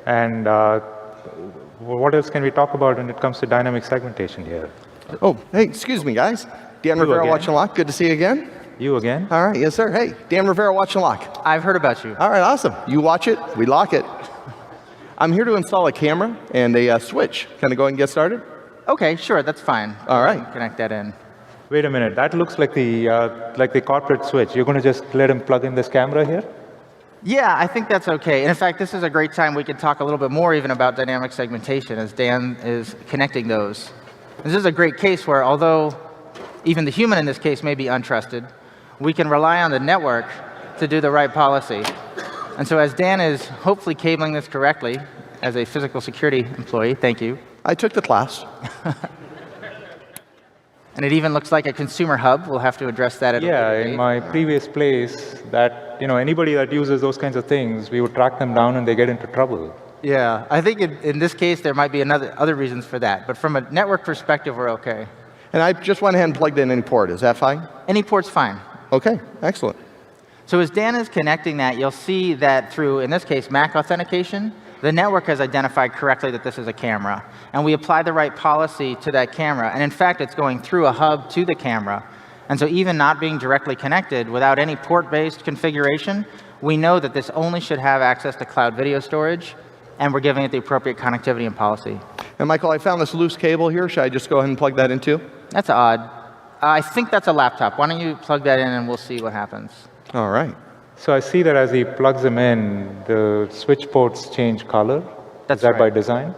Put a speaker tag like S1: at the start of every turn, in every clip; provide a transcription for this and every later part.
S1: And what else can we talk about when it comes to dynamic segmentation here?
S2: Oh, hey, excuse me, guys. Dan
S1: You
S2: Rivera,
S1: again.
S2: Watch and Lock. Good to see you again.
S1: You again?
S2: All right, yes, sir. Hey, Dan Rivera, Watch and Lock.
S3: I've heard about you.
S2: All right, awesome. You watch it, we lock it. I'm here to install a camera and a switch. Can I go ahead and get started?
S3: Okay, sure, that's fine.
S2: All right.
S3: Connect that in.
S1: Wait a minute. That looks like the corporate switch. You're going to just let him plug in this camera here?
S3: Yeah, I think that's okay. And in fact, this is a great time we could talk a little bit more even about dynamic segmentation as Dan is connecting those. This is a great case where, although even the human in this case may be untrusted, we can rely on the network to do the right policy. And so as Dan is hopefully cabling this correctly, as a physical security employee, thank you.
S2: I took the class.
S3: And it even looks like a consumer hub. We'll have to address that at a later
S1: Yeah,
S3: date.
S1: in my previous place, that anybody that uses those kinds of things, we would track them down and they get into trouble.
S3: Yeah, I think in this case there might be other reasons for that. But from a network perspective, we're okay.
S2: And I just went ahead and plugged in any port. Is that fine?
S3: Any port's fine.
S2: Okay, excellent.
S3: So as Dan is connecting that, you'll see that through, in this case, Mac authentication, the network has identified correctly that this is a camera. And we apply the right policy to that camera. And in fact, it's going through a hub to the camera. And so even not being directly connected, without any port-based configuration, we know that this only should have access to cloud video storage, and we're giving it the appropriate connectivity and policy.
S2: And Michael, I found this loose cable here. Should I just go ahead and plug that in too?
S3: That's odd. I think that's a laptop. Why don't you plug that in and we'll see what happens.
S2: All right.
S1: So I see that as he plugs them in, the switch ports change color.
S3: That's
S1: Is that by
S3: right.
S1: design?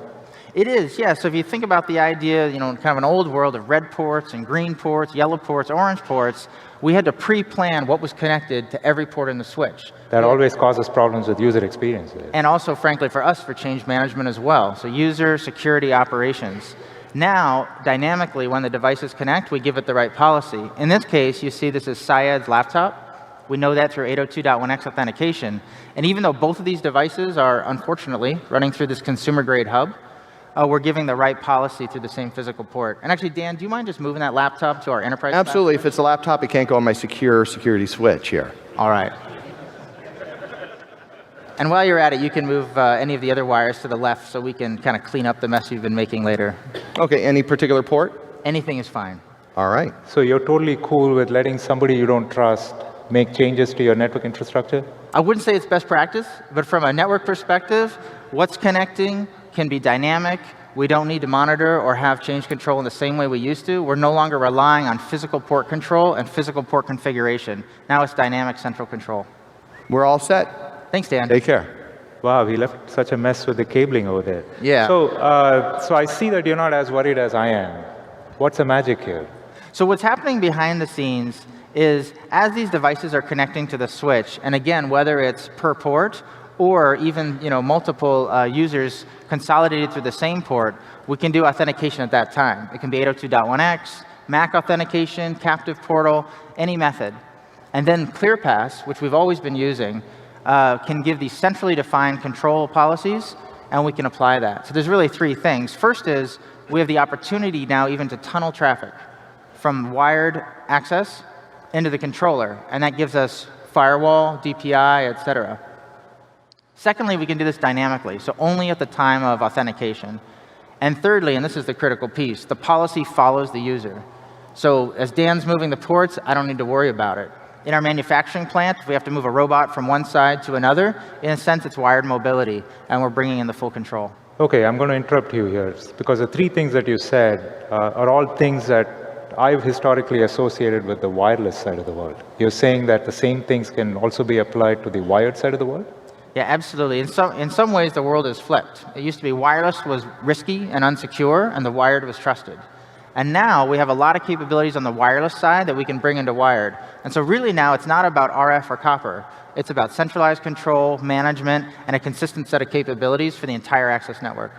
S3: It is, yeah. So if you think about the idea, kind of an old world of red ports and green ports, yellow ports, orange ports, we had to pre-plan what was connected to every port in the switch.
S1: That always causes problems with user experiences.
S3: And also, frankly, for us, for change management as well. So user, security, operations. Now, dynamically, when the devices connect, we give it the right policy. In this case, you see this is Syed's laptop. We know that through 802.1x authentication. And even though both of these devices are, unfortunately, running through this consumer-grade hub, we're giving the right policy through the same physical port. And actually, Dan, do you mind just moving that laptop to our enterprise?
S2: Absolutely. If it's a laptop, it can't go on my secure security switch here.
S3: All right. And while you're at it, you can move any of the other wires to the left so we can kind of clean up the mess you've been making later.
S2: Okay, any particular port?
S3: Anything is fine.
S2: All right.
S1: So you're totally cool with letting somebody you don't trust make changes to your network infrastructure?
S3: I wouldn't say it's best practice, but from a network perspective, what's connecting can be dynamic. We don't need to monitor or have change control in the same way we used to. We're no longer relying on physical port control and physical port configuration. Now it's dynamic central control.
S2: We're all set.
S3: Thanks, Dan.
S2: Take care.
S1: Wow, he left such a mess with the cabling over there.
S3: Yeah.
S1: So I see that you're not as worried as I am. What's the magic here?
S3: So what's happening behind the scenes is as these devices are connecting to the switch, and again, whether it's per port or even multiple users consolidated through the same port, we can do authentication at that time. It can be 802.1x, Mac authentication, captive portal, any method. And then ClearPass, which we've always been using, can give these centrally defined control policies, and we can apply that. So there's really three things. First is we have the opportunity now even to tunnel traffic from wired access into the controller, and that gives us firewall, DPI, et cetera. Secondly, we can do this dynamically, so only at the time of authentication. And thirdly, and this is the critical piece, the policy follows the user. So as Dan's moving the ports, I don't need to worry about it. In our manufacturing plant, if we have to move a robot from one side to another, in a sense, it's wired mobility, and we're bringing in the full control.
S1: Okay, I'm going to interrupt you here, because the three things that you said are all things that I've historically associated with the wireless side of the world. You're saying that the same things can also be applied to the wired side of the world?
S3: Yeah, absolutely. In some ways, the world is flipped. It used to be wireless was risky and unsecure, and the wired was trusted. And now we have a lot of capabilities on the wireless side that we can bring into wired. And so really now it's not about RF or copper. It's about centralized control, management, and a consistent set of capabilities for the entire access network.